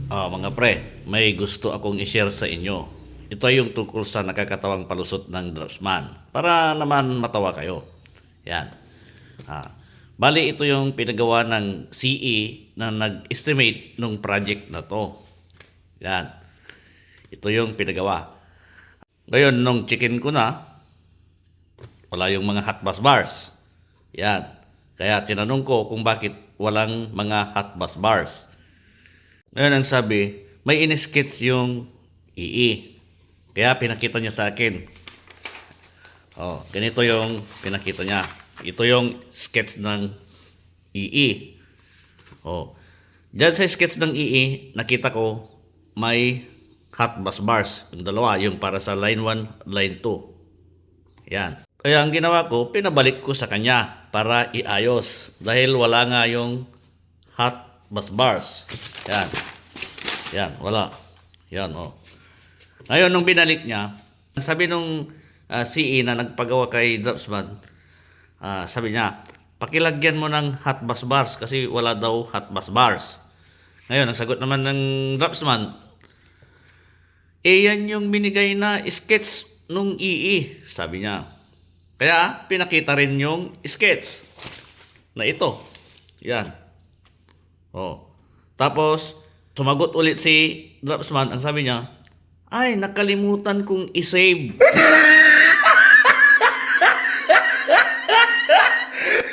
Mga pre, may gusto akong i-share sa inyo. Ito ay yung tungkol sa nakakatawang palusot ng Draftsman. Para naman matawa kayo. Yan. Ah, Bali, ito yung pinagawa ng CE na nag-estimate ng project na to. Yan. Ito yung pinagawa. Ngayon, nung chicken ko na, wala yung mga hot bus bars. Yan. Kaya tinanong ko kung bakit walang mga hot bus bars. Ngayon ang sabi, may in-sketch yung EE. Kaya pinakita niya sa akin. Ganito yung pinakita niya. Ito yung sketch ng EE. Diyan sa sketch ng EE, nakita ko may hot bus bars. Yung dalawa, yung para sa line 1, line 2. Yan. Kaya ang ginawa ko, pinabalik ko sa kanya para iayos. Dahil wala nga yung hot bus bars. Yan. Yan, wala. Yan, Ngayon, nung binalik niya, sabi nung CE na nagpagawa kay Draftsman, sabi niya, pakilagyan mo ng hot bus bars kasi wala daw hot bus bars. Ngayon, ang sagot naman ng Draftsman, yan yung binigay na sketch nung EE, sabi niya. Kaya, pinakita rin yung sketch na ito. Yan. Tapos, sumagot ulit si Draftsman, ang sabi niya, ay, nakalimutan kong i-save.